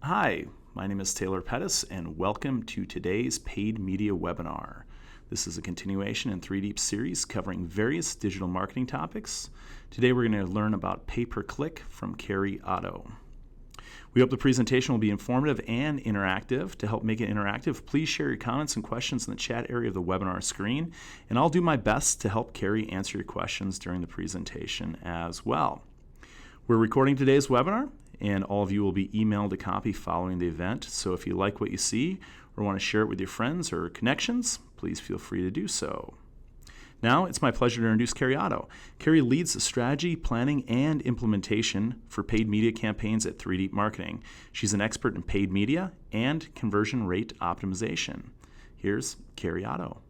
Hi, my name is Taylor Pettis, and welcome to today's paid media webinar. This is a continuation in 3 Deep series covering various digital marketing topics. Today we're going to learn about pay-per-click from Carrie Otto. We hope the presentation will be informative and interactive. To help make it interactive, please share your comments and questions in the chat area of the webinar screen, and I'll do my best to help Carrie answer your questions during the presentation as well. We're recording today's webinar, and all of you will be emailed a copy following the event. So if you like what you see or want to share it with your friends or connections, please feel free to do so. Now it's my pleasure to introduce Carrie Otto. Carrie leads the strategy, planning, and implementation for paid media campaigns at 3 Deep Marketing. She's an expert in paid media and conversion rate optimization. Here's Carrie Otto.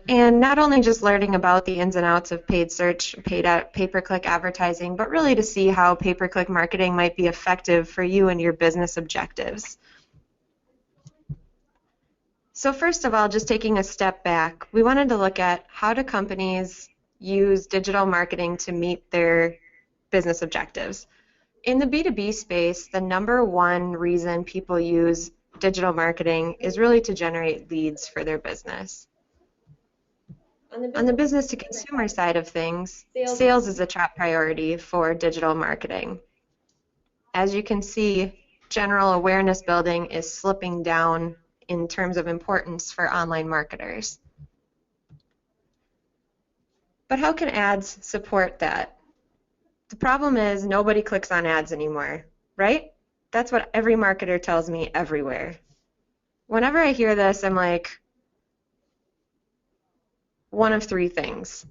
And not only just learning about the ins and outs of paid search, pay-per-click advertising, but really to see how pay-per-click marketing might be effective for you and your business objectives. So first of all, just taking a step back, we wanted to look at how do companies use digital marketing to meet their business objectives. In the B2B space, the #1 reason people use digital marketing is really to generate leads for their business. On the business to consumer side of things, sales is a top priority for digital marketing. As you can see, general awareness building is slipping down in terms of importance for online marketers. But how can ads support that? The problem is nobody clicks on ads anymore, right? That's what every marketer tells me everywhere. Whenever I hear this, I'm like, one of 3 things.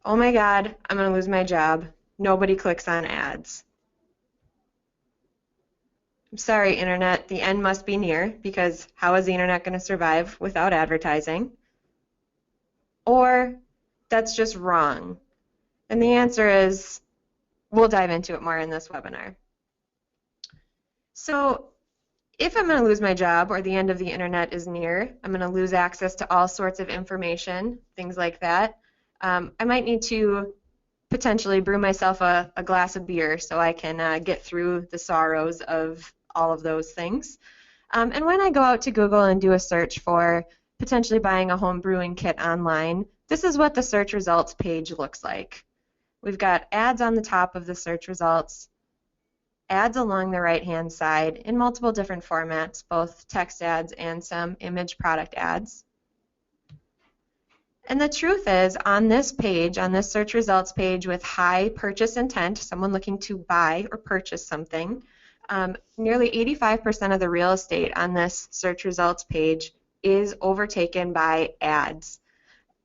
Oh my God, I'm going to lose my job. Nobody clicks on ads. I'm sorry, Internet, the end must be near, because how is the Internet going to survive without advertising? Or that's just wrong. And the answer is, we'll dive into it more in this webinar. So if I'm going to lose my job or the end of the Internet is near, I'm going to lose access to all sorts of information, things like that. I might need to potentially brew myself a glass of beer so I can get through the sorrows of all of those things. And when I go out to Google and do a search for potentially buying a home brewing kit online, this is what the search results page looks like. We've got ads on the top of the search results, ads along the right-hand side in multiple different formats, both text ads and some image product ads. And the truth is, on this page, on this search results page with high purchase intent, someone looking to buy or purchase something, nearly 85% of the real estate on this search results page is overtaken by ads.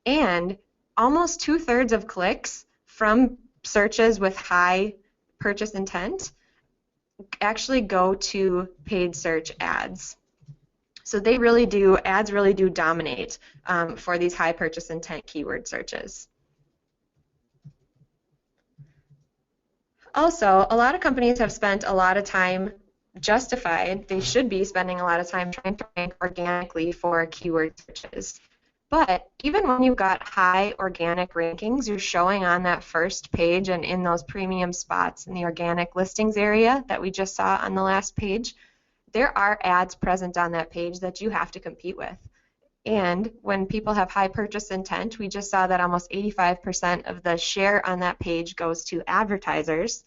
And almost 2/3 of clicks from searches with high purchase intent actually go to paid search ads. So they really do, ads really do dominate for these high purchase intent keyword searches. Also, a lot of companies have spent a lot of time, justified, they should be spending a lot of time trying to rank organically for keyword searches. But even when you've got high organic rankings, you're showing on that first page and in those premium spots in the organic listings area that we just saw on the last page, there are ads present on that page that you have to compete with. And when people have high purchase intent, we just saw that almost 85% of the share on that page goes to advertisers.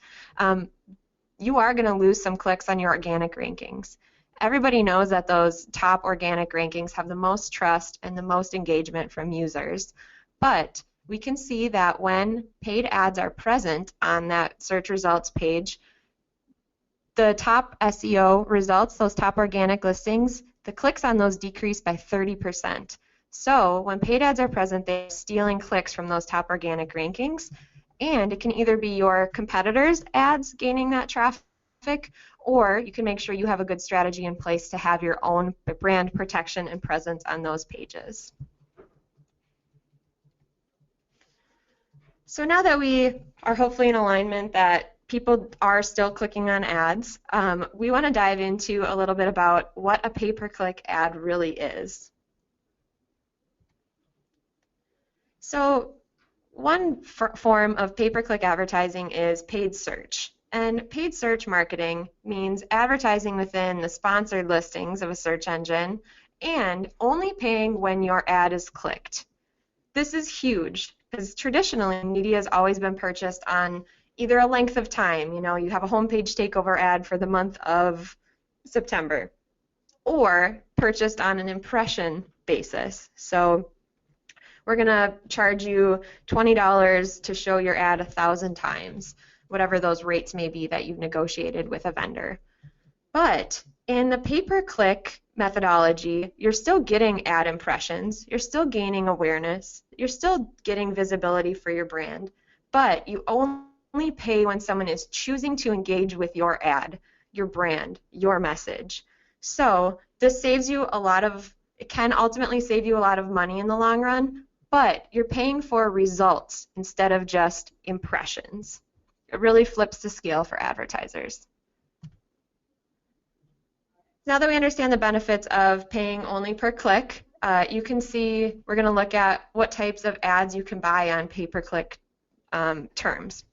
You are going to lose some clicks on your organic rankings. Everybody knows that those top organic rankings have the most trust and the most engagement from users. But we can see that when paid ads are present on that search results page, the top SEO results, those top organic listings, the clicks on those decrease by 30%. So when paid ads are present, they're stealing clicks from those top organic rankings, and it can either be your competitors' ads gaining that traffic, or you can make sure you have a good strategy in place to have your own brand protection and presence on those pages. So now that we are hopefully in alignment that people are still clicking on ads, we want to dive into a little bit about what a pay-per-click ad really is. So one form of pay-per-click advertising is paid search. And paid search marketing means advertising within the sponsored listings of a search engine and only paying when your ad is clicked. This is huge because traditionally media has always been purchased on either a length of time, you have a homepage takeover ad for the month of September, or purchased on an impression basis. So we're going to charge you $20 to show your ad 1,000 times, whatever those rates may be that you've negotiated with a vendor. But in the pay-per-click methodology, you're still getting ad impressions, you're still gaining awareness, you're still getting visibility for your brand, but you only pay when someone is choosing to engage with your ad, your brand, your message. So this saves you it can ultimately save you a lot of money in the long run, but you're paying for results instead of just impressions. It really flips the scale for advertisers. Now that we understand the benefits of paying only per click, you can see we're going to look at what types of ads you can buy on pay-per-click terms.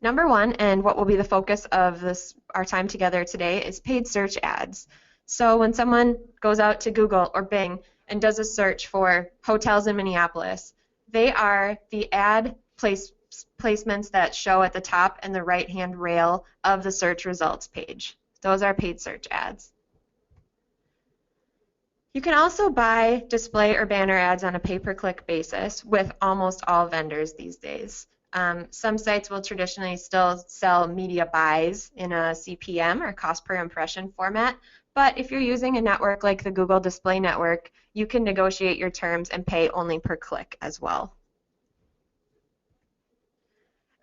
Number one, and what will be the focus of our time together today, is paid search ads. So when someone goes out to Google or Bing and does a search for hotels in Minneapolis, they are the ad placements that show at the top and the right-hand rail of the search results page. Those are paid search ads. You can also buy display or banner ads on a pay-per-click basis with almost all vendors these days. Some sites will traditionally still sell media buys in a CPM or cost per impression format, but if you're using a network like the Google Display Network, you can negotiate your terms and pay only per click as well.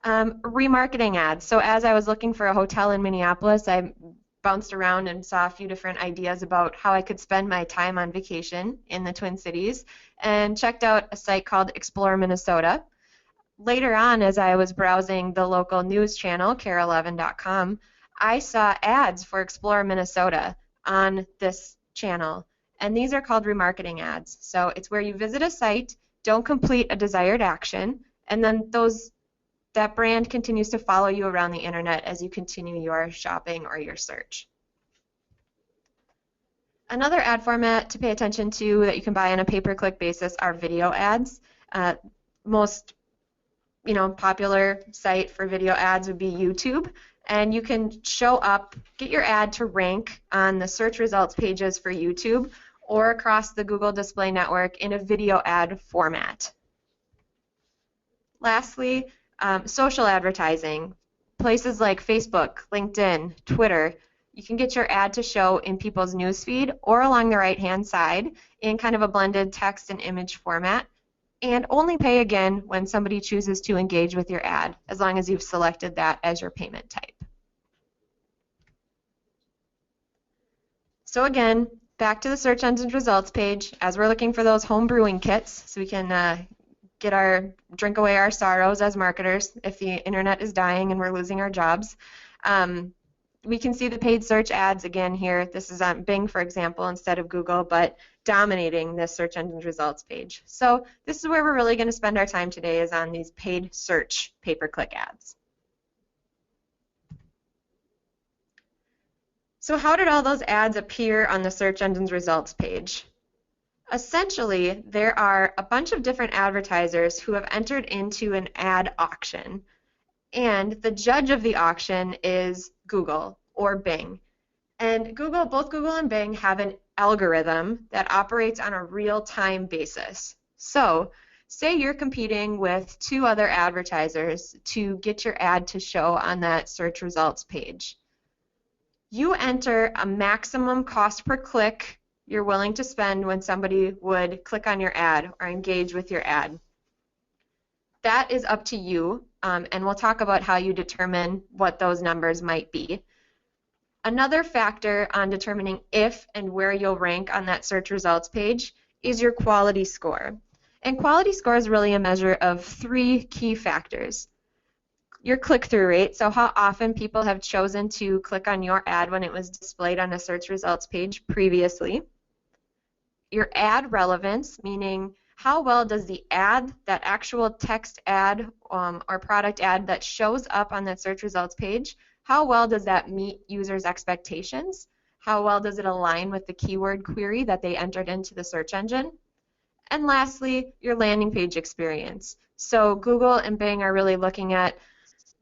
Remarketing ads. So as I was looking for a hotel in Minneapolis, I bounced around and saw a few different ideas about how I could spend my time on vacation in the Twin Cities and checked out a site called Explore Minnesota. Later on, as I was browsing the local news channel, care11.com, I saw ads for Explore Minnesota on this channel, and these are called remarketing ads. So it's where you visit a site, don't complete a desired action, and then that brand continues to follow you around the internet as you continue your shopping or your search. Another ad format to pay attention to that you can buy on a pay-per-click basis are video ads. Most popular site for video ads would be YouTube, and you can get your ad to rank on the search results pages for YouTube or across the Google Display Network in a video ad format. Lastly, social advertising. Places like Facebook, LinkedIn, Twitter, you can get your ad to show in people's newsfeed or along the right-hand side in kind of a blended text and image format, and only pay again when somebody chooses to engage with your ad, as long as you've selected that as your payment type. So again, back to the search engine results page, as we're looking for those home brewing kits so we can drink away our sorrows as marketers if the internet is dying and we're losing our jobs. We can see the paid search ads again here. This is on Bing, for example, instead of Google, but dominating this search engine results page. So this is where we're really going to spend our time today, is on these paid search pay-per-click ads. So how did all those ads appear on the search engine's results page? Essentially, there are a bunch of different advertisers who have entered into an ad auction, and the judge of the auction is Google or Bing. And both Google and Bing have an algorithm that operates on a real-time basis. So, say you're competing with two other advertisers to get your ad to show on that search results page. You enter a maximum cost per click you're willing to spend when somebody would click on your ad or engage with your ad. That is up to you, and we'll talk about how you determine what those numbers might be. Another factor on determining if and where you'll rank on that search results page is your quality score. And quality score is really a measure of three key factors. Your click-through rate, so how often people have chosen to click on your ad when it was displayed on a search results page previously. Your ad relevance, meaning how well does the ad, that actual text ad or product ad that shows up on that search results page, how well does that meet users' expectations? How well does it align with the keyword query that they entered into the search engine? And lastly, your landing page experience. So Google and Bing are really looking at,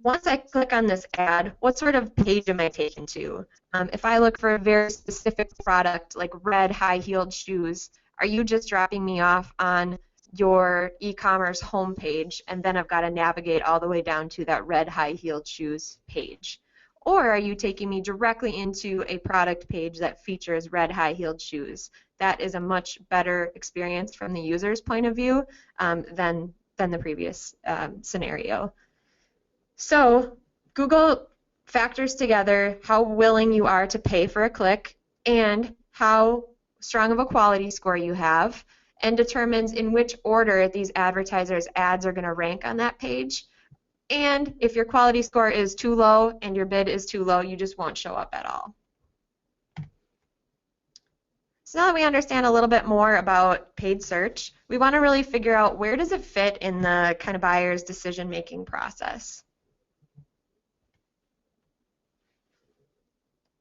once I click on this ad, what sort of page am I taken to? If I look for a very specific product like red high-heeled shoes, are you just dropping me off on your e-commerce homepage and then I've got to navigate all the way down to that red high-heeled shoes page? Or are you taking me directly into a product page that features red high-heeled shoes? That is a much better experience from the user's point of view than the previous scenario. So Google factors together how willing you are to pay for a click and how strong of a quality score you have, and determines in which order these advertisers' ads are going to rank on that page. And if your quality score is too low and your bid is too low, you just won't show up at all. So now that we understand a little bit more about paid search, we want to really figure out, where does it fit in the kind of buyer's decision-making process.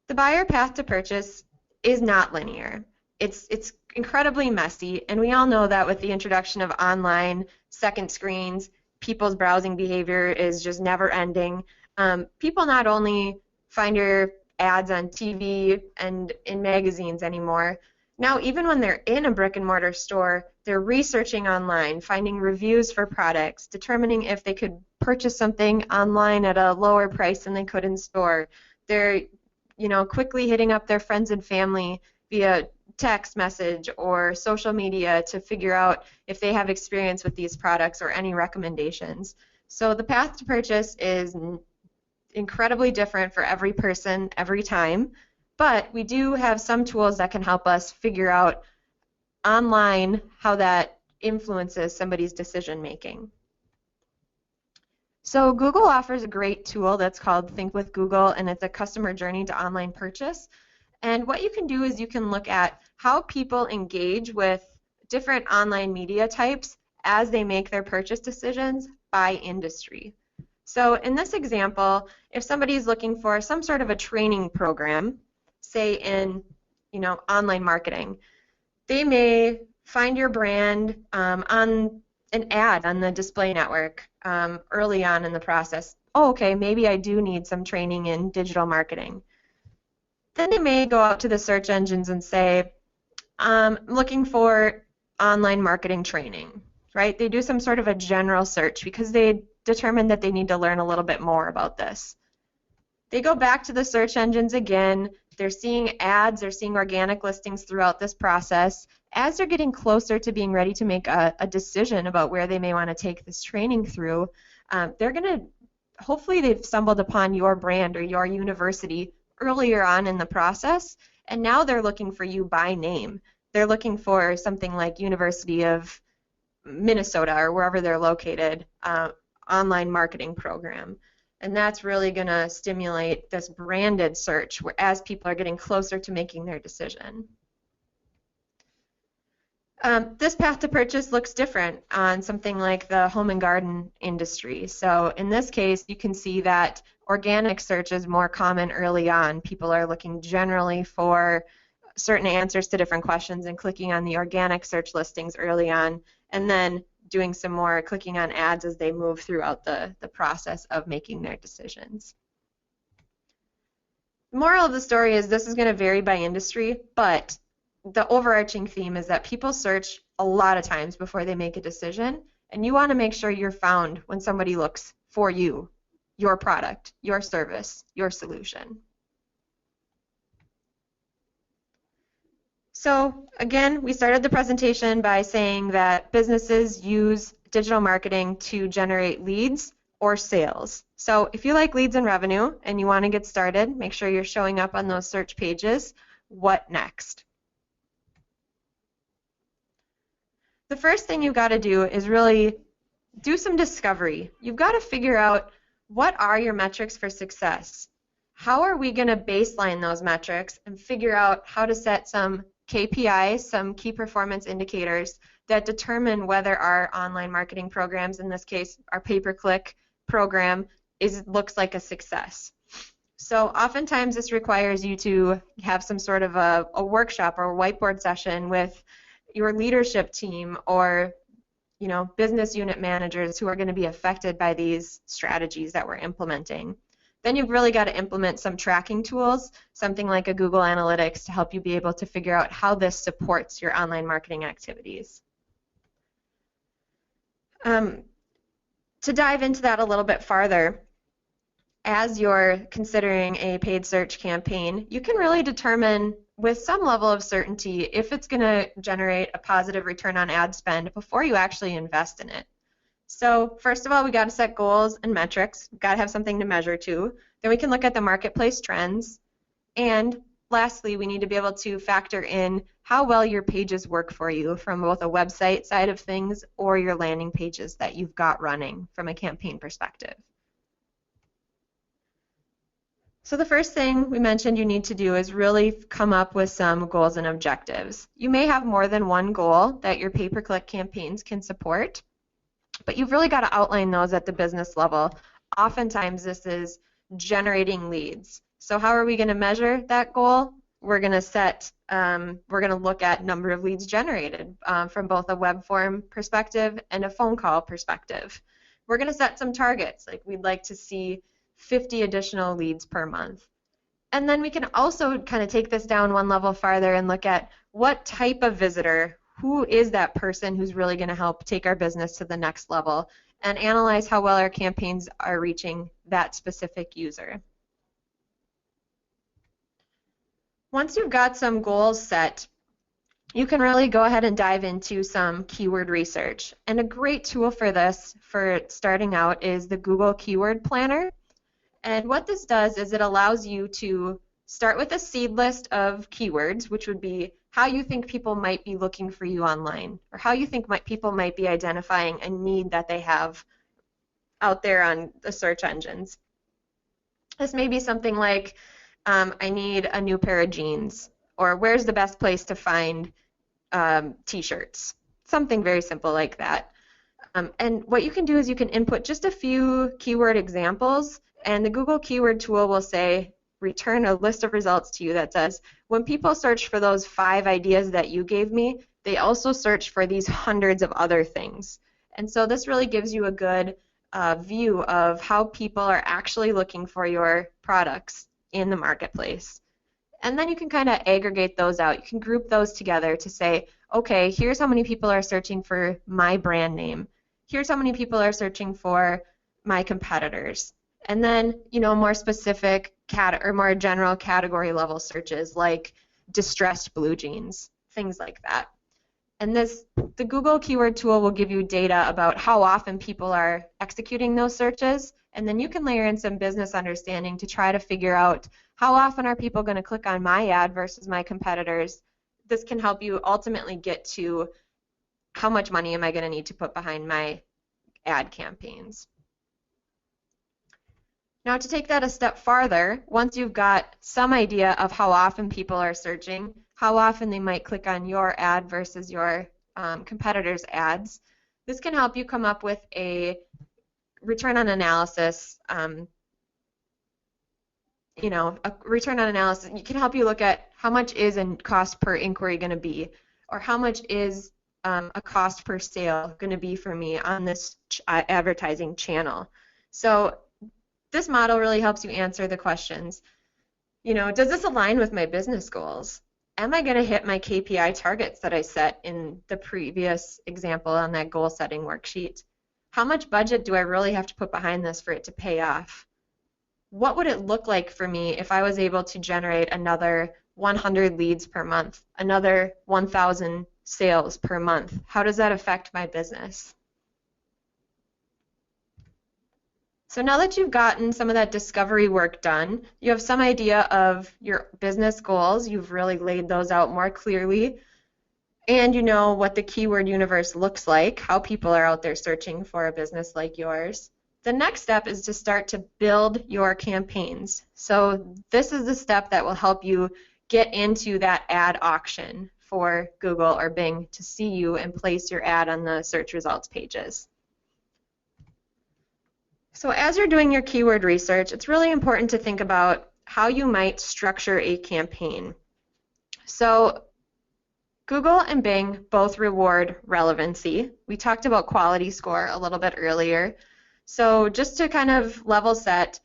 The buyer path to purchase is not linear. It's incredibly messy, and we all know that with the introduction of online second screens, people's browsing behavior is just never ending. People not only find your ads on TV and in magazines anymore, now even when they're in a brick and mortar store, they're researching online, finding reviews for products, determining if they could purchase something online at a lower price than they could in store. They're quickly hitting up their friends and family via text message or social media to figure out if they have experience with these products or any recommendations. So the path to purchase is incredibly different for every person every time, but we do have some tools that can help us figure out online how that influences somebody's decision making. So Google offers a great tool that's called Think with Google, and it's a customer journey to online purchase. And what you can do is you can look at how people engage with different online media types as they make their purchase decisions by industry. So in this example, if somebody is looking for some sort of a training program, say in online marketing, they may find your brand on an ad on the display network early on in the process. Oh, okay, maybe I do need some training in digital marketing. Then they may go out to the search engines and say, I'm looking for online marketing training, right? They do some sort of a general search because they determine that they need to learn a little bit more about this. They go back to the search engines again. They're seeing ads, they're seeing organic listings throughout this process. As they're getting closer to being ready to make a decision about where they may want to take this training through, they're going to, hopefully they've stumbled upon your brand or your university earlier on in the process, and now they're looking for you by name. They're looking for something like University of Minnesota or wherever they're located, online marketing program. And that's really going to stimulate this branded search as people are getting closer to making their decision. This path to purchase looks different on something like the home and garden industry. So in this case, you can see that organic search is more common early on. People are looking generally for certain answers to different questions and clicking on the organic search listings early on, and then doing some more clicking on ads as they move throughout the process of making their decisions. The moral of the story is this is going to vary by industry, but the overarching theme is that people search a lot of times before they make a decision, and you want to make sure you're found when somebody looks for you, your product, your service, your solution. So again, we started the presentation by saying that businesses use digital marketing to generate leads or sales. So if you like leads and revenue and you want to get started, make sure you're showing up on those search pages. What next? The first thing you've got to do is really do some discovery. You've got to figure out, what are your metrics for success? How are we going to baseline those metrics and figure out how to set some KPIs, some key performance indicators that determine whether our online marketing programs, in this case our pay-per-click program, looks like a success. So oftentimes this requires you to have some sort of a workshop or a whiteboard session with your leadership team or business unit managers who are going to be affected by these strategies that we're implementing. Then you've really got to implement some tracking tools, something like a Google Analytics, to help you be able to figure out how this supports your online marketing activities. To dive into that a little bit farther, as you're considering a paid search campaign, you can really determine with some level of certainty if it's going to generate a positive return on ad spend before you actually invest in it. So first of all, we got to set goals and metrics. We've got to have something to measure to. Then we can look at the marketplace trends. And lastly, we need to be able to factor in how well your pages work for you from both a website side of things or your landing pages that you've got running from a campaign perspective. So the first thing we mentioned you need to do is really come up with some goals and objectives. You may have more than one goal that your pay-per-click campaigns can support, but you've really got to outline those at the business level. Oftentimes this is generating leads. So how are we going to measure that goal? We're going to look at number of leads generated from both a web form perspective and a phone call perspective. We're going to set some targets, like we'd like to see 50 additional leads per month. And then we can also kind of take this down one level farther and look at what type of visitor, who is that person who's really going to help take our business to the next level, and analyze how well our campaigns are reaching that specific user. Once you've got some goals set, you can really go ahead and dive into some keyword research. And a great tool for this, for starting out, is the Google Keyword Planner. And what this does is it allows you to start with a seed list of keywords, which would be how you think people might be looking for you online, or how you think people might be identifying a need that they have out there on the search engines. This may be something like, I need a new pair of jeans, or where's the best place to find t-shirts, something very simple like that. And what you can do is you can input just a few keyword examples, and the Google Keyword tool will say, return a list of results to you that says, when people search for those 5 ideas that you gave me, they also search for these hundreds of other things. And so this really gives you a good view of how people are actually looking for your products in the marketplace. And then you can kind of aggregate those out. You can group those together to say, okay, here's how many people are searching for my brand name. Here's how many people are searching for my competitors. And then, more specific or more general category level searches like distressed blue jeans, things like that. And the Google Keyword tool will give you data about how often people are executing those searches, and then you can layer in some business understanding to try to figure out how often are people going to click on my ad versus my competitors. This can help you ultimately get to how much money am I going to need to put behind my ad campaigns. Now, to take that a step farther, once you've got some idea of how often people are searching, how often they might click on your ad versus your competitors' ads, this can help you come up with a return on analysis. A return on analysis. It can help you look at how much is a cost per inquiry going to be, or how much is a cost per sale going to be for me on this advertising channel. So this model really helps you answer the questions. Does this align with my business goals? Am I going to hit my KPI targets that I set in the previous example on that goal setting worksheet? How much budget do I really have to put behind this for it to pay off? What would it look like for me if I was able to generate another 100 leads per month, another 1,000 sales per month? How does that affect my business? So now that you've gotten some of that discovery work done, you have some idea of your business goals, you've really laid those out more clearly, and you know what the keyword universe looks like, how people are out there searching for a business like yours. The next step is to start to build your campaigns. So this is the step that will help you get into that ad auction for Google or Bing to see you and place your ad on the search results pages. So as you're doing your keyword research, it's really important to think about how you might structure a campaign. So Google and Bing both reward relevancy. We talked about quality score a little bit earlier. So just to kind of level set,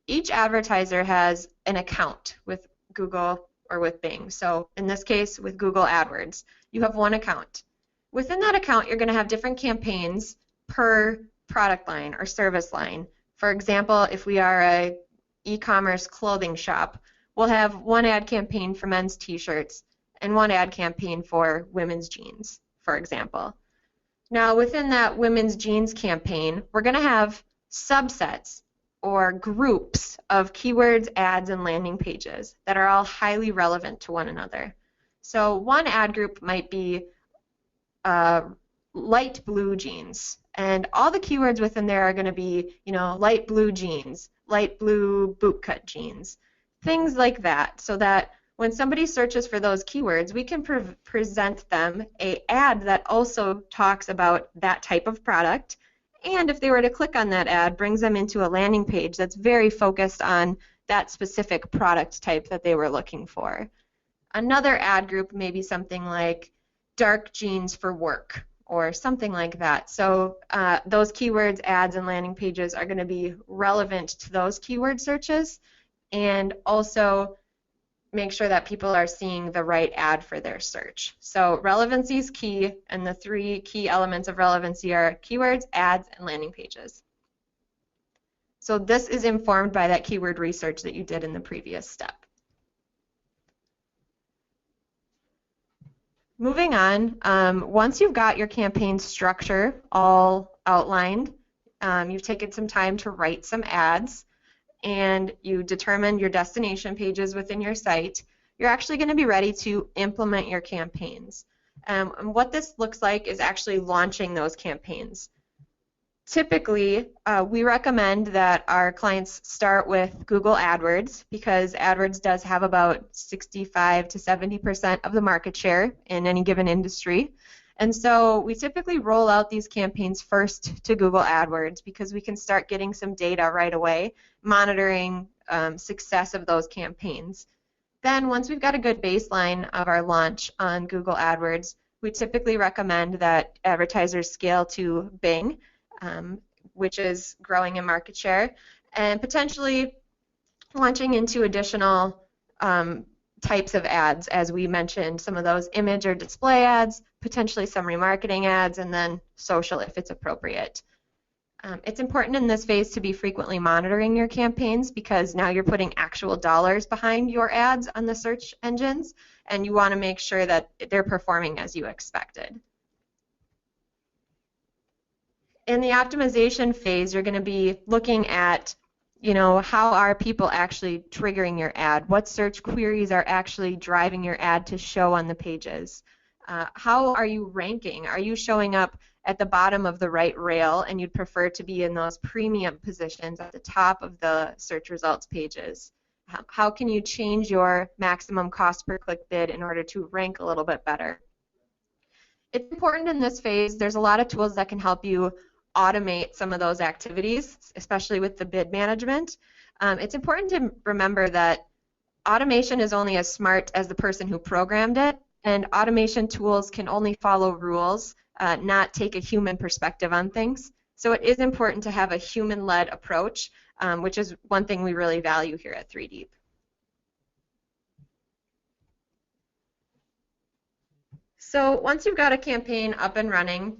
each advertiser has an account with Google or with Bing. So in this case, with Google AdWords, you have one account. Within that account, you're going to have different campaigns per product line or service line. For example, if we are a e-commerce clothing shop, we'll have one ad campaign for men's t-shirts and one ad campaign for women's jeans, for example. Now, within that women's jeans campaign, we're going to have subsets or groups of keywords, ads, and landing pages that are all highly relevant to one another. So one ad group might be light blue jeans, and all the keywords within there are going to be, light blue jeans, light blue bootcut jeans, things like that, so that when somebody searches for those keywords, we can present them an ad that also talks about that type of product, and if they were to click on that ad, brings them into a landing page that's very focused on that specific product type that they were looking for. Another ad group may be something like dark jeans for work or something like that. So those keywords, ads, and landing pages are going to be relevant to those keyword searches, and also make sure that people are seeing the right ad for their search. So relevancy is key, and the three key elements of relevancy are keywords, ads, and landing pages. So this is informed by that keyword research that you did in the previous step. Moving on, once you've got your campaign structure all outlined, you've taken some time to write some ads, and you determine your destination pages within your site, you're actually going to be ready to implement your campaigns. And what this looks like is actually launching those campaigns. Typically, we recommend that our clients start with Google AdWords because AdWords does have about 65 to 70% of the market share in any given industry. And so we typically roll out these campaigns first to Google AdWords because we can start getting some data right away, monitoring success of those campaigns. Then once we've got a good baseline of our launch on Google AdWords, we typically recommend that advertisers scale to Bing, which is growing in market share, and potentially launching into additional types of ads, as we mentioned, some of those image or display ads, potentially some remarketing ads, and then social if it's appropriate. It's important in this phase to be frequently monitoring your campaigns because now you're putting actual dollars behind your ads on the search engines, and you want to make sure that they're performing as you expected. In the optimization phase, you're going to be looking at how are people actually triggering your ad? What search queries are actually driving your ad to show on the pages? How are you ranking? Are you showing up at the bottom of the right rail and you'd prefer to be in those premium positions at the top of the search results pages? How can you change your maximum cost per click bid in order to rank a little bit better? It's important in this phase. There's a lot of tools that can help you automate some of those activities, especially with the bid management. It's important to remember that automation is only as smart as the person who programmed it, and automation tools can only follow rules, not take a human perspective on things. So it is important to have a human-led approach, which is one thing we really value here at 3Deep. So once you've got a campaign up and running,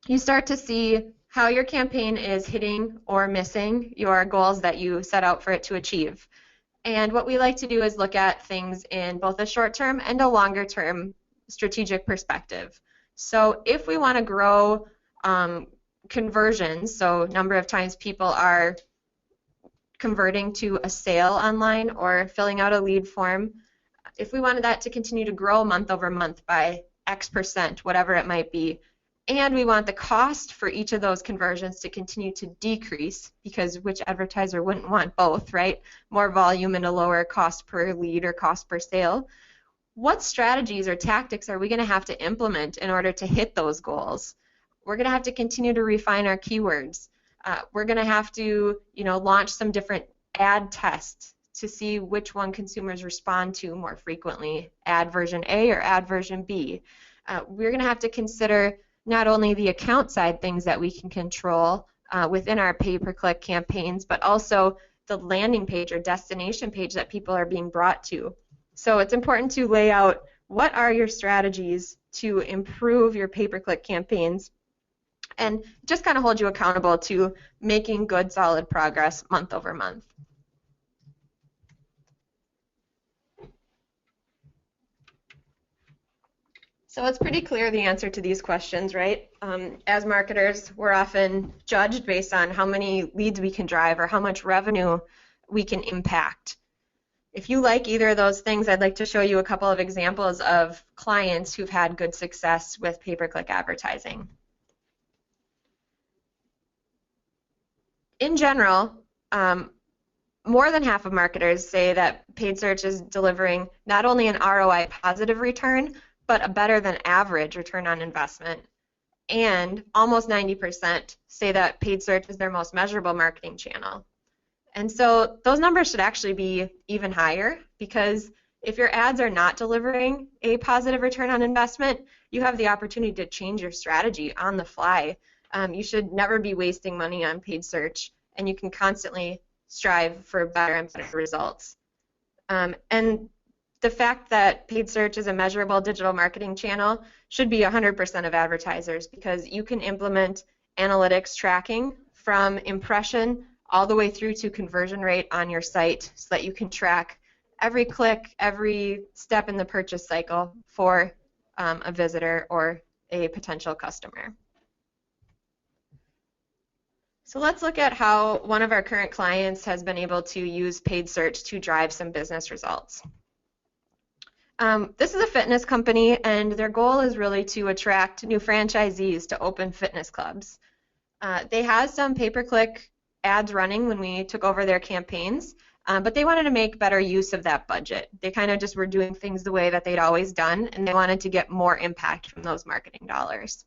you start to see how your campaign is hitting or missing your goals that you set out for it to achieve. And what we like to do is look at things in both a short-term and a longer-term strategic perspective. So if we want to grow conversions, so number of times people are converting to a sale online or filling out a lead form, if we wanted that to continue to grow month over month by X%, whatever it might be, and we want the cost for each of those conversions to continue to decrease, because which advertiser wouldn't want both, right? More volume and a lower cost per lead or cost per sale. what strategies or tactics are we going to have to implement in order to hit those goals? We're going to have to continue to refine our keywords. We're going to have to, launch some different ad tests to see which one consumers respond to more frequently, ad version A or ad version B. We're going to have to consider not only the account side things that we can control within our pay-per-click campaigns, but also the landing page or destination page that people are being brought to. So it's important to lay out what are your strategies to improve your pay-per-click campaigns and just kind of hold you accountable to making good, solid progress month over month. So it's pretty clear the answer to these questions, right? As marketers, we're often judged based on how many leads we can drive or how much revenue we can impact. If you like either of those things, I'd like to show you a couple of examples of clients who've had good success with pay-per-click advertising. In general, more than half of marketers say that paid search is delivering not only an ROI positive return, but a better than average return on investment. And almost 90% say that paid search is their most measurable marketing channel. And so those numbers should actually be even higher, because if your ads are not delivering a positive return on investment, you have the opportunity to change your strategy on the fly. You should never be wasting money on paid search, and you can constantly strive for better and better results. And the fact that paid search is a measurable digital marketing channel should be 100% of advertisers, because you can implement analytics tracking from impression all the way through to conversion rate on your site, so that you can track every click, every step in the purchase cycle for a visitor or a potential customer. So let's look at how one of our current clients has been able to use paid search to drive some business results. This is a fitness company, and their goal is really to attract new franchisees to open fitness clubs. They had some pay-per-click ads running when we took over their campaigns, but they wanted to make better use of that budget. They kind of just were doing things the way that they'd always done, and they wanted to get more impact from those marketing dollars.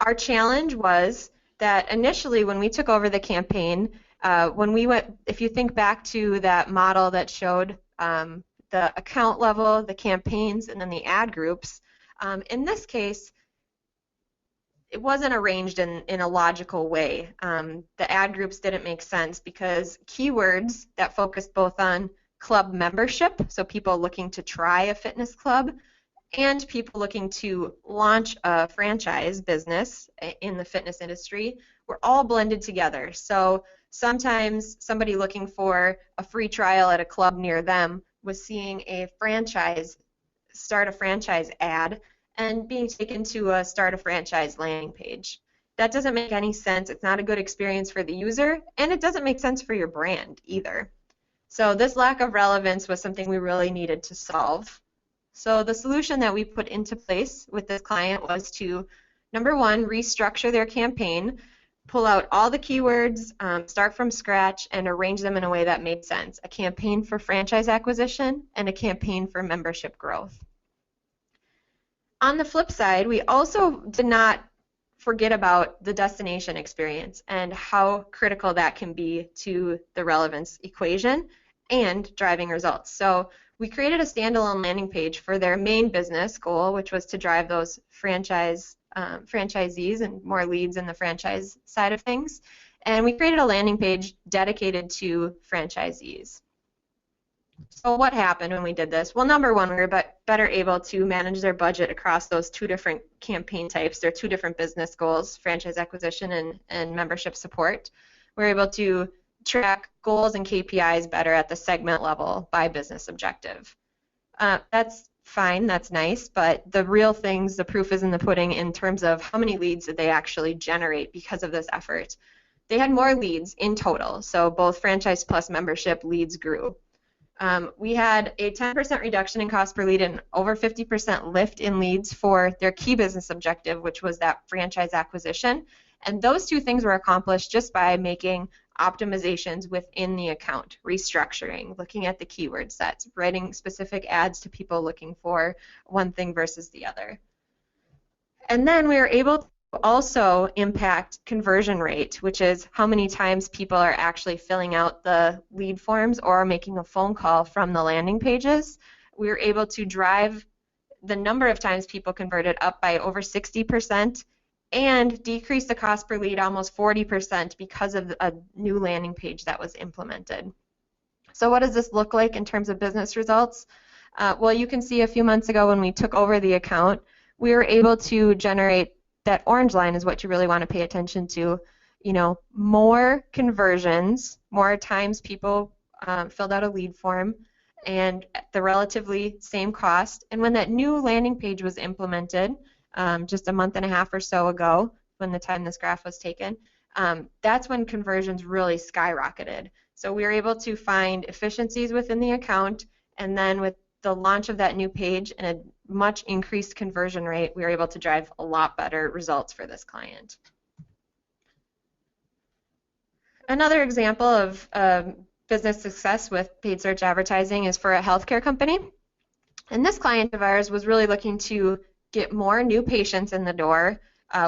Our challenge was that initially when we took over the campaign, if you think back to that model that showed the account level, the campaigns, and then the ad groups, in this case, it wasn't arranged in a logical way. The ad groups didn't make sense because keywords that focused both on club membership, so people looking to try a fitness club, and people looking to launch a franchise business in the fitness industry, were all blended together. So sometimes somebody looking for a free trial at a club near them was seeing a start a franchise ad and being taken to a start a franchise landing page. That doesn't make any sense. It's not a good experience for the user, and it doesn't make sense for your brand either. So this lack of relevance was something we really needed to solve. So the solution that we put into place with this client was to, number one, restructure their campaign, pull out all the keywords, start from scratch, and arrange them in a way that made sense. A campaign for franchise acquisition and a campaign for membership growth. On the flip side, we also did not forget about the destination experience and how critical that can be to the relevance equation and driving results. So we created a standalone landing page for their main business goal, which was to drive those franchisees and more leads in the franchise side of things. And we created a landing page dedicated to franchisees. So what happened when we did this? Well, number one, we were better able to manage their budget across those two different campaign types. There are two different business goals, franchise acquisition and membership support. We were able to track goals and KPIs better at the segment level by business objective. That's fine, that's nice, but the real things, the proof is in the pudding in terms of how many leads did they actually generate because of this effort. They had more leads in total, so both franchise plus membership leads grew. We had a 10% reduction in cost per lead and over 50% lift in leads for their key business objective, which was that franchise acquisition. And those two things were accomplished just by making optimizations within the account, restructuring, looking at the keyword sets, writing specific ads to people looking for one thing versus the other. And then we were able to also impact conversion rate, which is how many times people are actually filling out the lead forms or making a phone call from the landing pages. We were able to drive the number of times people converted up by over 60% and decrease the cost per lead almost 40% because of a new landing page that was implemented. So what does this look like in terms of business results? Well, you can see a few months ago when we took over the account, we were able to generate, that orange line is what you really want to pay attention to, more conversions, more times people filled out a lead form, and at the relatively same cost. And when that new landing page was implemented, just a month and a half or so ago, when the time this graph was taken, that's when conversions really skyrocketed. So we were able to find efficiencies within the account, and then with the launch of that new page and a much increased conversion rate, we were able to drive a lot better results for this client. Another example of business success with paid search advertising is for a healthcare company. And this client of ours was really looking to get more new patients in the door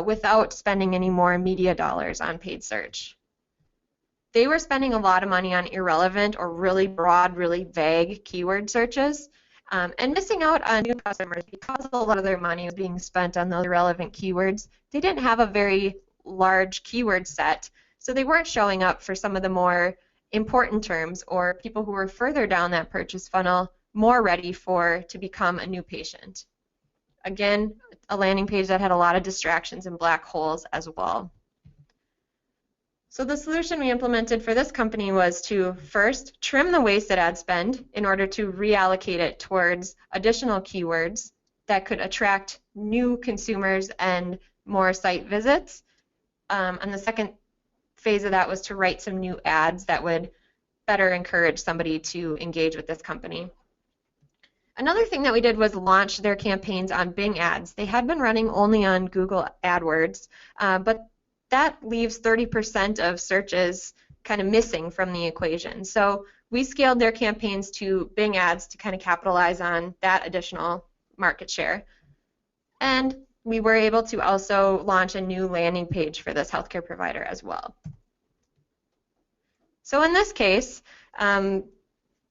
without spending any more media dollars on paid search. They were spending a lot of money on irrelevant or really broad, really vague keyword searches and missing out on new customers because a lot of their money was being spent on those irrelevant keywords. They didn't have a very large keyword set, so they weren't showing up for some of the more important terms or people who were further down that purchase funnel more ready to become a new patient. Again, a landing page that had a lot of distractions and black holes as well. So the solution we implemented for this company was to first trim the wasted ad spend in order to reallocate it towards additional keywords that could attract new consumers and more site visits. And the second phase of that was to write some new ads that would better encourage somebody to engage with this company. Another thing that we did was launch their campaigns on Bing ads. They had been running only on Google AdWords, but that leaves 30% of searches kind of missing from the equation. So we scaled their campaigns to Bing ads to kind of capitalize on that additional market share. And we were able to also launch a new landing page for this healthcare provider as well. So in this case,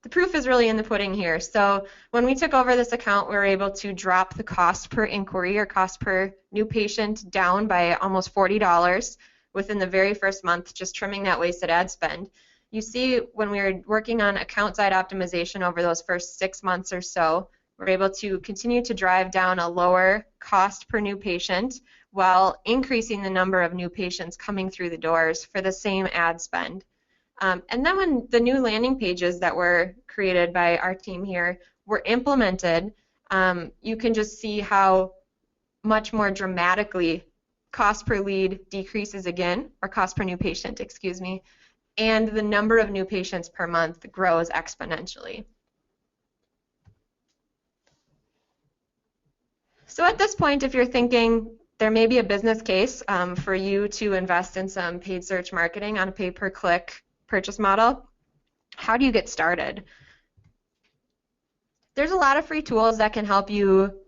the proof is really in the pudding here. So when we took over this account, we were able to drop the cost per inquiry or cost per new patient down by almost $40 within the very first month, just trimming that wasted ad spend. You see, when we were working on account side optimization over those first 6 months or so, we're able to continue to drive down a lower cost per new patient while increasing the number of new patients coming through the doors for the same ad spend. And then when the new landing pages that were created by our team here were implemented, you can just see how much more dramatically cost per lead decreases again, or cost per new patient, excuse me, and the number of new patients per month grows exponentially. So at this point, if you're thinking there may be a business case for you to invest in some paid search marketing on a pay-per-click purchase model, how do you get started? There's a lot of free tools that can help you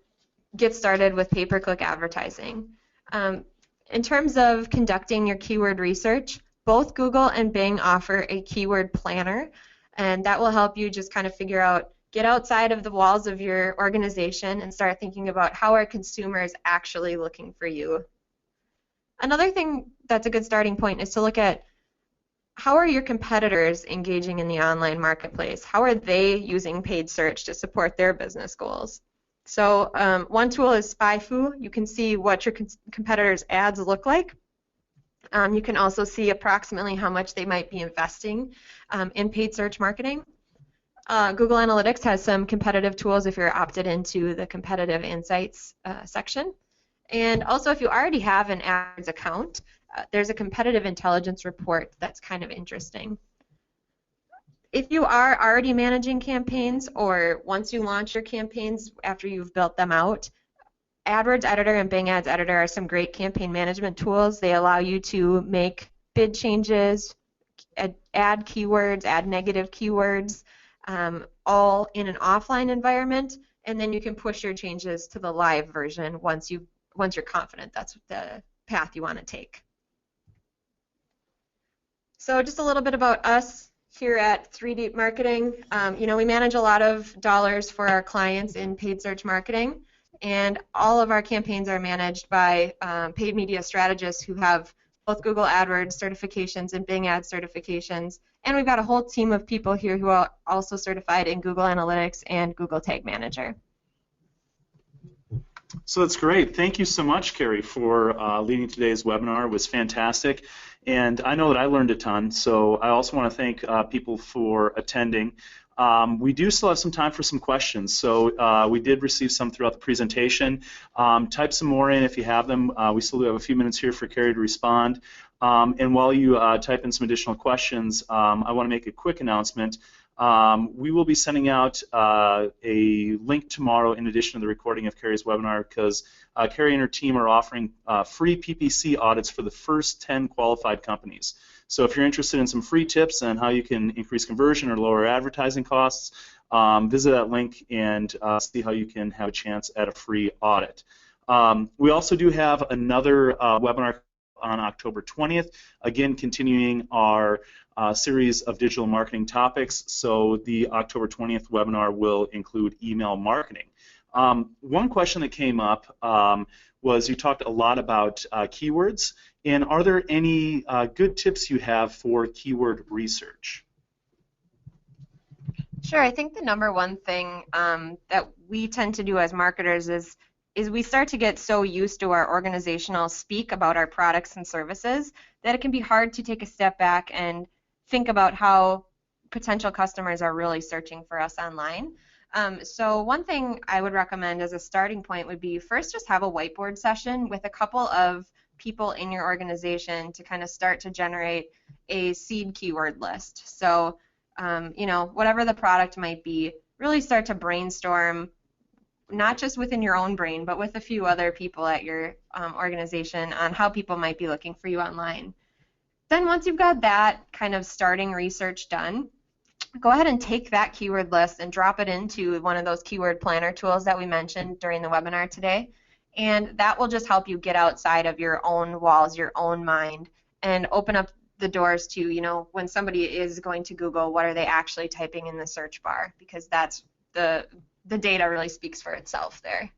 get started with pay-per-click advertising. In terms of conducting your keyword research, both Google and Bing offer a keyword planner, and that will help you just kind of figure out, get outside of the walls of your organization and start thinking about how are consumers actually looking for you. Another thing that's a good starting point is to look at how are your competitors engaging in the online marketplace? How are they using paid search to support their business goals? So one tool is SpyFu. You can see what your competitors' ads look like. You can also see approximately how much they might be investing in paid search marketing. Google Analytics has some competitive tools if you're opted into the competitive insights section. And also, if you already have an ads account, there's a competitive intelligence report that's kind of interesting. If you are already managing campaigns, or once you launch your campaigns after you've built them out, AdWords Editor and Bing Ads Editor are some great campaign management tools. They allow you to make bid changes, add keywords, add negative keywords, all in an offline environment, and then you can push your changes to the live version once you're confident that's the path you want to take. So just a little bit about us here at 3 Deep Marketing. We manage a lot of dollars for our clients in paid search marketing, and all of our campaigns are managed by paid media strategists who have both Google AdWords certifications and Bing Ads certifications, and we've got a whole team of people here who are also certified in Google Analytics and Google Tag Manager. So that's great. Thank you so much, Carrie, for leading today's webinar. It was fantastic. And I know that I learned a ton, so I also want to thank people for attending. We do still have some time for some questions, so we did receive some throughout the presentation. Type some more in if you have them. We still do have a few minutes here for Carrie to respond. And while you type in some additional questions, I want to make a quick announcement. We will be sending out a link tomorrow in addition to the recording of Carrie's webinar, because Carrie and her team are offering free PPC audits for the first 10 qualified companies. So if you're interested in some free tips on how you can increase conversion or lower advertising costs, visit that link and see how you can have a chance at a free audit. We also do have another webinar on October 20th, again continuing our series of digital marketing topics. So the October 20th webinar will include email marketing. One question that came up was you talked a lot about keywords, and are there any good tips you have for keyword research? Sure. I think the number one thing that we tend to do as marketers is we start to get so used to our organizational speak about our products and services that it can be hard to take a step back and think about how potential customers are really searching for us online. So one thing I would recommend as a starting point would be first just have a whiteboard session with a couple of people in your organization to kind of start to generate a seed keyword list. So whatever the product might be, really start to brainstorm, not just within your own brain, but with a few other people at your organization on how people might be looking for you online. Then once you've got that kind of starting research done, go ahead and take that keyword list and drop it into one of those keyword planner tools that we mentioned during the webinar today. And that will just help you get outside of your own walls, your own mind, and open up the doors to, when somebody is going to Google, what are they actually typing in the search bar? Because that's the data really speaks for itself there.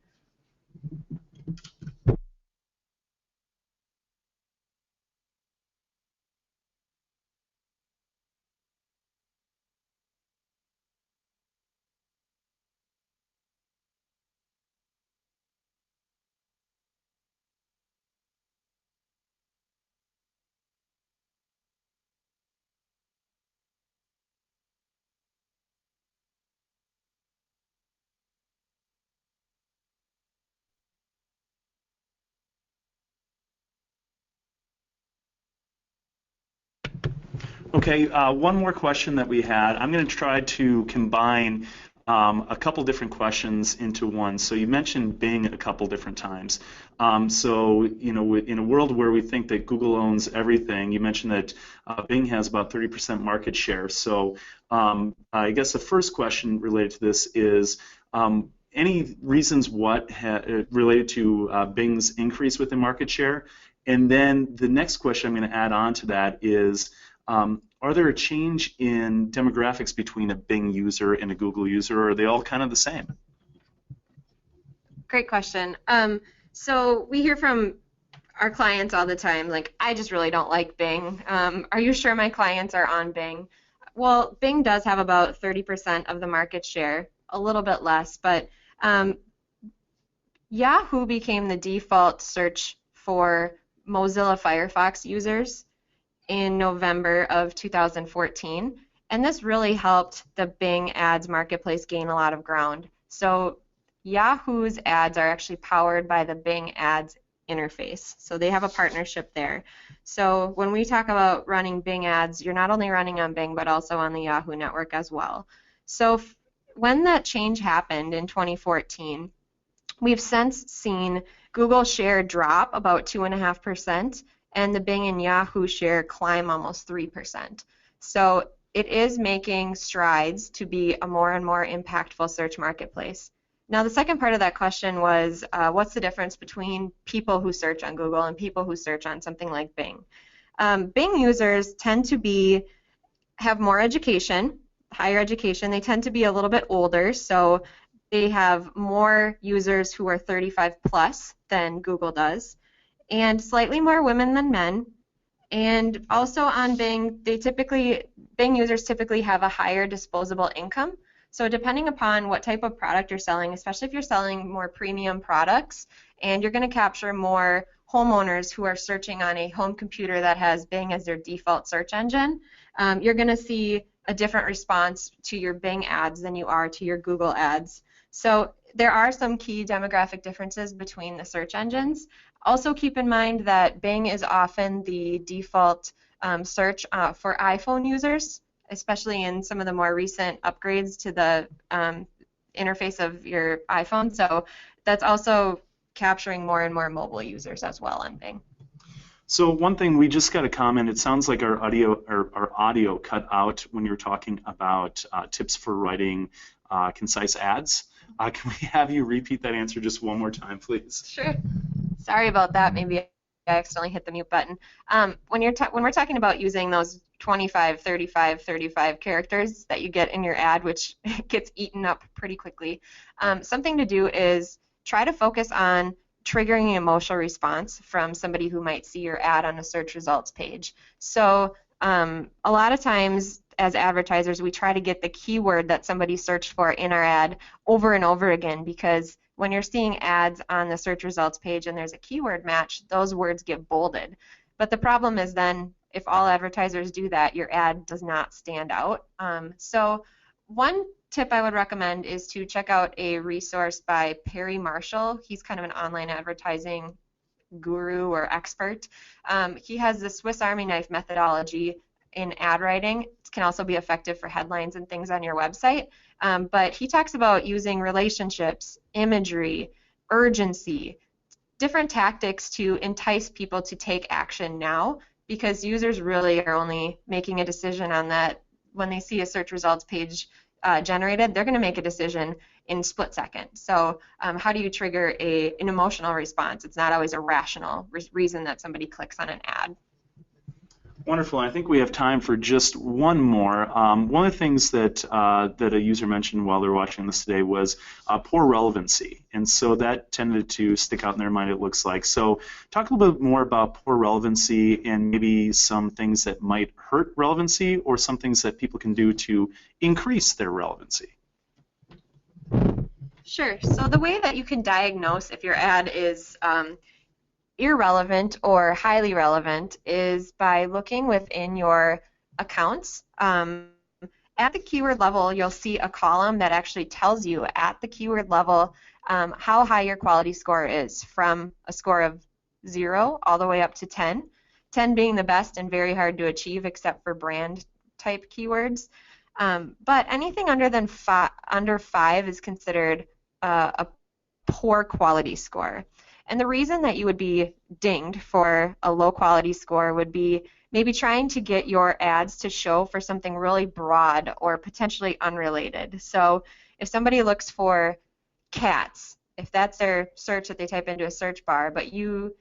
Okay, one more question that we had. I'm going to try to combine a couple different questions into one. So you mentioned Bing a couple different times. So in a world where we think that Google owns everything, you mentioned that Bing has about 30% market share. So I guess the first question related to this is any reasons related to Bing's increase within market share? And then the next question I'm going to add on to that is, are there a change in demographics between a Bing user and a Google user, or are they all kind of the same? Great question. So we hear from our clients all the time, like, I just really don't like Bing. Are you sure my clients are on Bing? Well, Bing does have about 30% of the market share, a little bit less, but Yahoo became the default search for Mozilla Firefox users in November of 2014, and this really helped the Bing ads marketplace gain a lot of ground. So Yahoo's ads are actually powered by the Bing ads interface, so they have a partnership there. So when we talk about running Bing ads, you're not only running on Bing but also on the Yahoo network as well. So when that change happened in 2014, we've since seen Google share drop about 2.5%, and the Bing and Yahoo share climb almost 3%. So it is making strides to be a more and more impactful search marketplace. Now, the second part of that question was, what's the difference between people who search on Google and people who search on something like Bing? Bing users tend to have more education, higher education. They tend to be a little bit older, so they have more users who are 35 plus than Google does, and slightly more women than men. And also on Bing, Bing users typically have a higher disposable income. So depending upon what type of product you're selling, especially if you're selling more premium products, and you're going to capture more homeowners who are searching on a home computer that has Bing as their default search engine, you're going to see a different response to your Bing ads than you are to your Google ads. So there are some key demographic differences between the search engines. Also keep in mind that Bing is often the default search for iPhone users, especially in some of the more recent upgrades to the interface of your iPhone. So that's also capturing more and more mobile users as well on Bing. So one thing, we just got a comment. It sounds like our audio cut out when you're talking about tips for writing concise ads. Can we have you repeat that answer just one more time, please? Sure. Sorry about that. Maybe I accidentally hit the mute button. When we're talking about using those 25, 35, 35 characters that you get in your ad, which gets eaten up pretty quickly, something to do is try to focus on triggering an emotional response from somebody who might see your ad on a search results page. So a lot of times as advertisers, we try to get the keyword that somebody searched for in our ad over and over again, because when you're seeing ads on the search results page and there's a keyword match, those words get bolded. But the problem is then if all advertisers do that, your ad does not stand out. So one tip I would recommend is to check out a resource by Perry Marshall. He's kind of an online advertising guru or expert. He has the Swiss Army knife methodology in ad writing. It can also be effective for headlines and things on your website. But he talks about using relationships, imagery, urgency, different tactics to entice people to take action now, because users really are only making a decision on that when they see a search results page generated. They're going to make a decision in a split second. So how do you trigger an emotional response? It's not always a rational reason that somebody clicks on an ad. Wonderful. I think we have time for just one more. One of the things that a user mentioned while they were watching this today was poor relevancy, and so that tended to stick out in their mind, it looks like. So talk a little bit more about poor relevancy and maybe some things that might hurt relevancy or some things that people can do to increase their relevancy. Sure. So the way that you can diagnose if your ad is irrelevant or highly relevant is by looking within your accounts. At the keyword level, you'll see a column that actually tells you at the keyword level how high your quality score is, from a score of 0 all the way up to 10, 10 being the best and very hard to achieve except for brand type keywords. But anything under 5 is considered a poor quality score. And the reason that you would be dinged for a low quality score would be maybe trying to get your ads to show for something really broad or potentially unrelated. So if somebody looks for cats, if that's their search that they type into a search bar, but you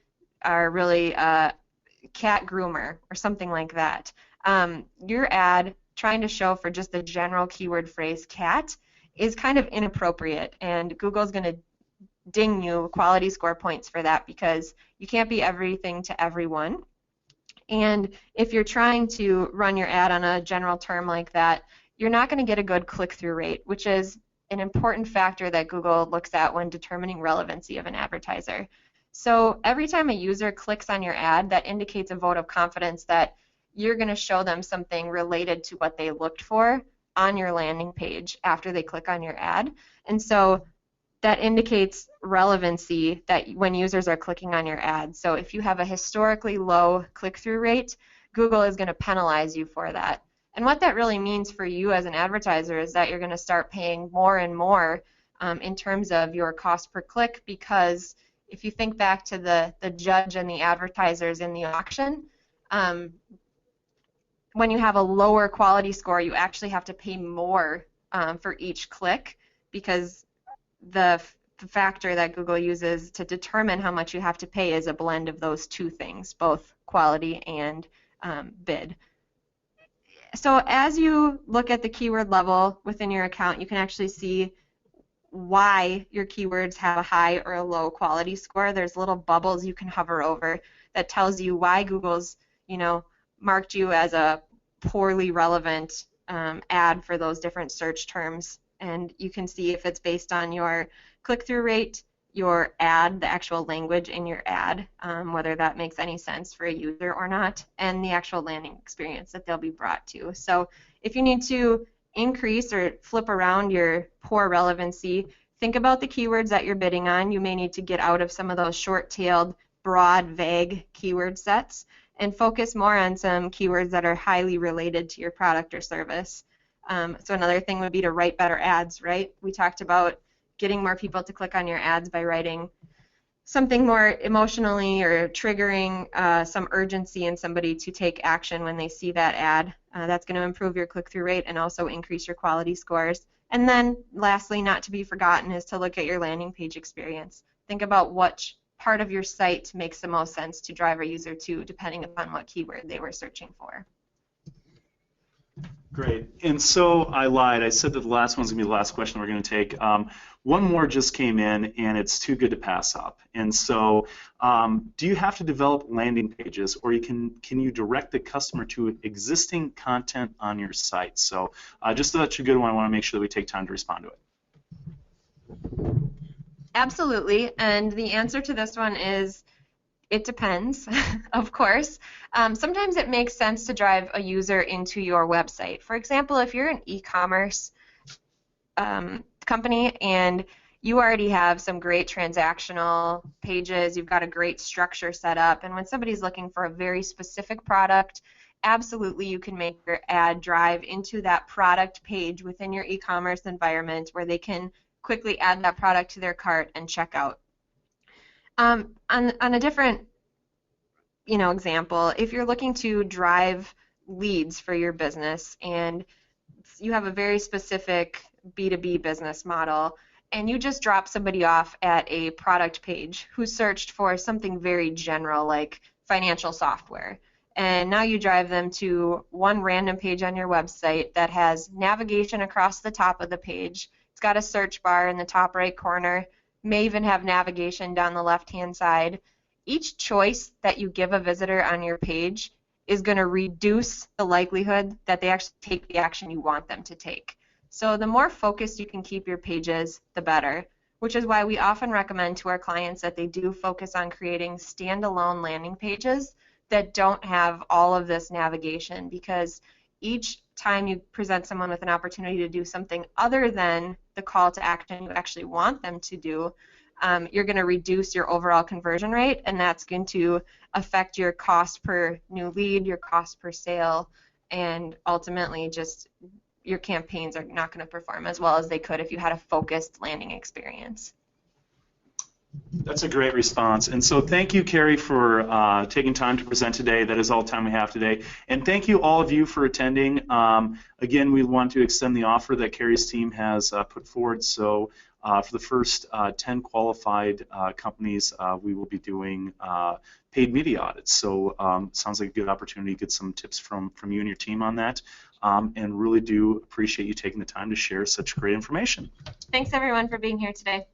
are really a cat groomer or something like that, your ad trying to show for just the general keyword phrase cat is kind of inappropriate, and Google's going to ding you quality score points for that, because you can't be everything to everyone. And if you're trying to run your ad on a general term like that, you're not going to get a good click-through rate, which is an important factor that Google looks at when determining relevancy of an advertiser. So every time a user clicks on your ad, that indicates a vote of confidence that you're going to show them something related to what they looked for on your landing page after they click on your ad. And so that indicates relevancy that when users are clicking on your ad. So if you have a historically low click-through rate, Google is going to penalize you for that. And what that really means for you as an advertiser is that you're going to start paying more and more in terms of your cost per click, because if you think back to the judge and the advertisers in the auction, when you have a lower quality score, you actually have to pay more for each click, because the factor that Google uses to determine how much you have to pay is a blend of those two things, both quality and bid. So as you look at the keyword level within your account, you can actually see why your keywords have a high or a low quality score. There's little bubbles you can hover over that tells you why Google's, marked you as a poorly relevant ad for those different search terms. And you can see if it's based on your click-through rate, your ad, the actual language in your ad, whether that makes any sense for a user or not, and the actual landing experience that they'll be brought to. So if you need to increase or flip around your poor relevancy, think about the keywords that you're bidding on. You may need to get out of some of those short-tailed, broad, vague keyword sets and focus more on some keywords that are highly related to your product or service. So another thing would be to write better ads, right? We talked about getting more people to click on your ads by writing something more emotionally or triggering some urgency in somebody to take action when they see that ad. That's going to improve your click-through rate and also increase your quality scores. And then lastly, not to be forgotten, is to look at your landing page experience. Think about what part of your site makes the most sense to drive a user to, depending upon what keyword they were searching for. Great. And so I lied. I said that the last one's going to be the last question we're going to take. One more just came in, and it's too good to pass up. And so do you have to develop landing pages, or can you direct the customer to existing content on your site? So just such a good one. I want to make sure that we take time to respond to it. Absolutely. And the answer to this one is it depends, of course. Sometimes it makes sense to drive a user into your website. For example, if you're an e-commerce company and you already have some great transactional pages, you've got a great structure set up, and when somebody's looking for a very specific product, absolutely you can make your ad drive into that product page within your e-commerce environment where they can quickly add that product to their cart and check out. On a different example, if you're looking to drive leads for your business and you have a very specific B2B business model and you just drop somebody off at a product page who searched for something very general like financial software, and now you drive them to one random page on your website that has navigation across the top of the page. It's got a search bar in the top right corner, may even have navigation down the left-hand side. Each choice that you give a visitor on your page is going to reduce the likelihood that they actually take the action you want them to take. So the more focused you can keep your pages, the better, which is why we often recommend to our clients that they do focus on creating standalone landing pages that don't have all of this navigation, because each time you present someone with an opportunity to do something other than the call to action you actually want them to do, you're going to reduce your overall conversion rate, and that's going to affect your cost per new lead, your cost per sale, and ultimately just your campaigns are not going to perform as well as they could if you had a focused landing experience. That's a great response. And so thank you, Carrie, for taking time to present today. That is all the time we have today. And thank you, all of you, for attending. Again, we want to extend the offer that Carrie's team has put forward. So for the first 10 qualified companies, we will be doing paid media audits. So sounds like a good opportunity to get some tips from you and your team on that. And really do appreciate you taking the time to share such great information. Thanks, everyone, for being here today.